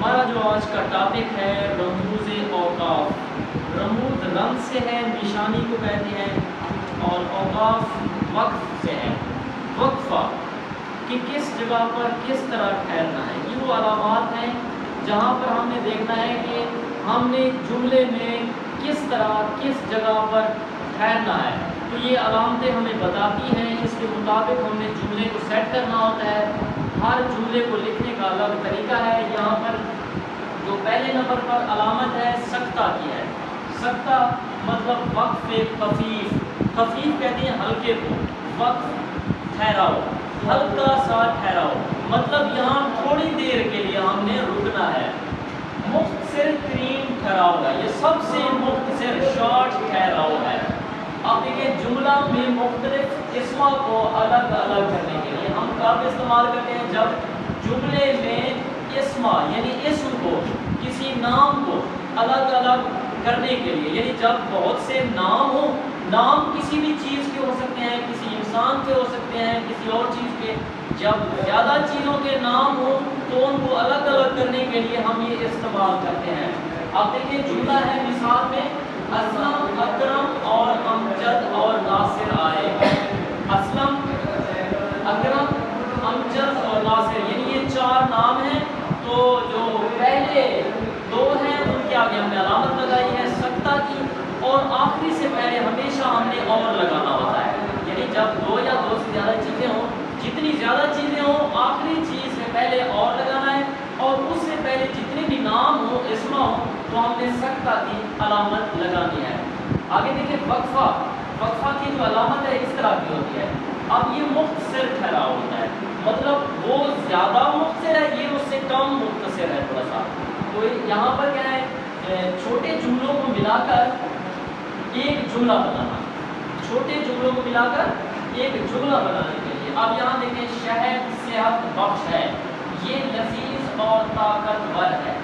ہمارا جو آج کا ٹاپک ہے رموز اوقاف۔ رموز رمز سے ہے، نشانی کو کہتے ہیں، اور اوقاف وقف سے ہے، وقفہ کہ کس جگہ پر کس طرح ٹھہرنا ہے۔ یہ وہ علامات ہیں جہاں پر ہم نے دیکھنا ہے کہ ہم نے جملے میں کس طرح کس جگہ پر ٹھہرنا ہے۔ تو یہ علامتیں ہمیں بتاتی ہیں، اس کے مطابق ہم نے جملے کو سیٹ کرنا ہوتا ہے۔ ہر جملے کو لکھنے کا الگ طریقہ ہے۔ یہاں پر جو پہلے نمبر پر علامت ہے سکتہ کی ہے۔ سکتہ مطلب وقف خفیف، خفیف کہتے ہیں ہلکے کو، وقف ٹھہراؤ، ہلکا سا ٹھہراؤ، مطلب یہاں تھوڑی دیر کے لیے ہم نے رکنا ہے۔ مختصر ترین ٹھہراؤ ہے، یہ سب سے مختصر شارٹ ٹھہراؤ ہے۔ اب دیکھیں جملہ میں مختلف اسما کو الگ الگ کرنے کے لیے ہم کب استعمال کرتے ہیں؟ جب جملے میں اسما یعنی اسم کو، کسی نام کو الگ الگ کرنے کے لیے، یعنی جب بہت سے نام ہوں، نام کسی بھی چیز کے ہو سکتے ہیں، کسی انسان کے ہو سکتے ہیں، کسی اور چیز کے، جب زیادہ چیزوں کے نام ہوں تو ان کو الگ الگ کرنے کے لیے ہم یہ استعمال کرتے ہیں۔ اب دیکھیں جملہ ہے، مثال میں اسلم، اکرم اور امجد اور ناصر آئے۔ اسلم، اکرم، امجد اور ناصر، یعنی یہ چار نام ہیں۔ تو جو پہلے دو ہیں ان کے آگے ہم نے علامت لگائی ہے سکتہ کی، اور آخری سے پہلے ہمیشہ ہم نے اور لگانا ہوتا ہے۔ یعنی جب دو یا دو سے زیادہ چیزیں ہوں، جتنی زیادہ چیزیں ہوں آخری چیز سے پہلے اور لگانا ہے، اور اس سے پہلے جتنے بھی نام ہوں، اسما ہوں، تو ہم نے سکتہ کی علامت لگانی ہے۔ آگے دیکھیں وقفہ، وقفہ کی جو علامت ہے اس طرح کی ہوتی ہے۔ اب یہ مختصر ٹھہراؤ ہوتا ہے، مطلب وہ زیادہ مختصر ہے، یہ اس سے کم مختصر ہے تھوڑا سا۔ تو یہاں پر کیا ہے، چھوٹے جملوں کو ملا کر ایک جملہ بنانا، چھوٹے جملوں کو ملا کر ایک جملہ بنانے کے لیے۔ اب یہاں دیکھیں شہد صحت بخش ہے، یہ لذیذ اور طاقتور ہے۔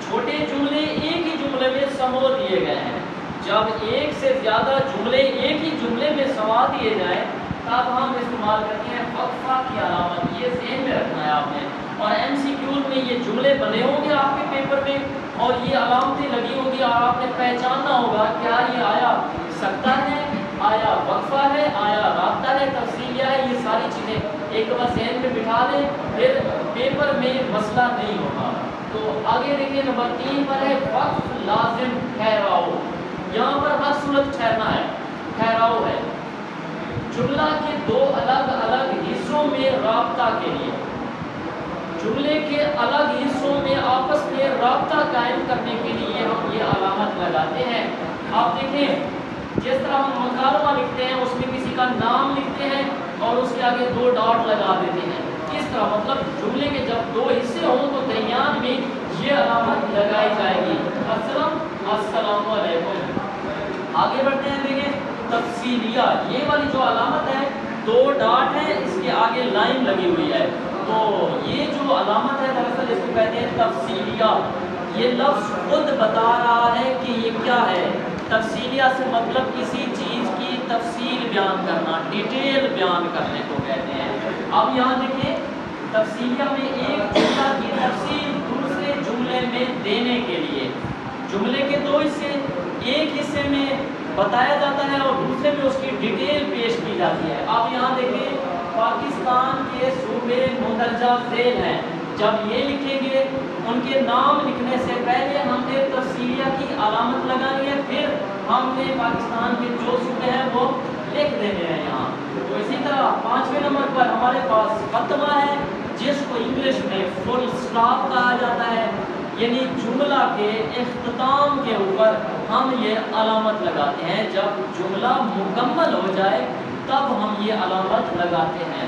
چھوٹے جملے ایک ہی جملے میں سمو دیے گئے ہیں۔ جب ایک سے زیادہ جملے ایک ہی جملے میں سما دیے جائیں تب ہم استعمال کرتے ہیں وقفہ کی علامت۔ یہ ذہن میں رکھنا ہے آپ نے، اور ایم سی کیوز میں یہ جملے بنے ہوں گے آپ کے پیپر میں، اور یہ علامتیں لگی ہوں گی، اور آپ نے پہچاننا ہوگا کیا یہ آیا سکتہ ہے، آیا وقفہ ہے، آیا رابطہ ہے، تفصیلیہ ہے۔ یہ ساری چیزیں ایک دفعہ ذہن میں بٹھا لیں، پھر پیپر میں مسئلہ نہیں ہوگا۔ تو آگے دیکھیں نمبر 3 پر ہے وقف لازم ٹھہراؤ۔ یہاں پر ہر صورت ٹھہرنا ہے، ٹھہراؤ ہے۔ جملہ کے دو الگ الگ حصوں میں رابطہ کے لیے، جملے کے الگ حصوں میں آپس میں رابطہ قائم کرنے کے لیے ہم یہ علامت لگاتے ہیں۔ آپ دیکھیں جس طرح ہم مکالمہ لکھتے ہیں، اس میں کسی کا نام لکھتے ہیں اور اس کے آگے 2 ڈاٹ لگا دیتے ہیں، اس طرح مطلب جملے کے جب 2 حصے ہوں تو درمیان میں یہ علامت لگائی جائے گی، السلام علیکم۔ آگے بڑھتے ہیں، دیکھیں تفصیلیہ، یہ والی جو علامت ہے 2 ڈاٹ ہے، اس کے آگے لائن لگی ہوئی ہے، تو یہ جو علامت ہے دراصل اس کو کہتے ہیں تفصیلیہ۔ یہ لفظ خود بتا رہا ہے کہ یہ کیا ہے۔ تفصیلیہ سے مطلب کسی چیز کی تفصیل بیان کرنا، ڈیٹیل بیان کرنے کو کہتے ہیں۔ اب یہاں دیکھیں تفصیلیہ میں ایک جملہ کی تفصیل دوسرے جملے میں دینے کے لیے، جملے کے 2 حصے، ایک حصے میں بتایا جاتا ہے اور دوسرے میں اس کی ڈیٹیل پیش کی جاتی ہے۔ آپ یہاں دیکھیں پاکستان کے صوبے مندرجہ ذیل ہیں، جب یہ لکھیں گے ان کے نام لکھنے سے پہلے ہم نے تفصیلیہ کی علامت لگانی ہے، پھر ہم نے پاکستان کے جو صوبے ہیں وہ لکھ دینے ہیں یہاں۔ تو اسی طرح 5ویں نمبر پر ہمارے پاس خاتمہ ہے، جس کو انگلش میں فل سٹاپ کہا جاتا ہے، یعنی جملہ کے اختتام کے اوپر ہم یہ علامت لگاتے ہیں۔ جب جملہ مکمل ہو جائے تب ہم یہ علامت لگاتے ہیں۔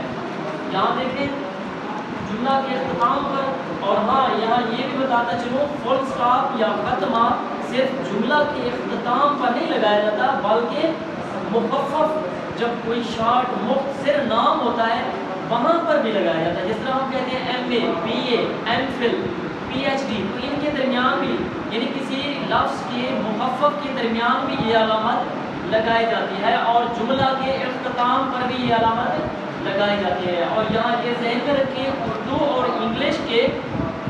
یہاں دیکھیں جملہ کے اختتام پر، اور ہاں یہاں یہ بھی بتاتا چلوں فل سٹاپ یا خاتمہ صرف جملہ کے اختتام پر نہیں لگایا جاتا، بلکہ مخفف جب کوئی شارٹ مختصر نام ہوتا ہے وہاں پر بھی لگایا جاتا ہے۔ جس طرح ہم کہتے ہیں M A, B A, M Phil, P H D, تو ان کے درمیان بھی یعنی کسی لفظ کے مخفف کے درمیان بھی یہ علامت لگائی جاتی ہے، اور جملہ کے اختتام پر بھی یہ علامت لگائی جاتی ہے۔ اور یہاں یہ ذہن میں رکھیں اردو اور انگلش کے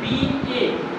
BA,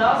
10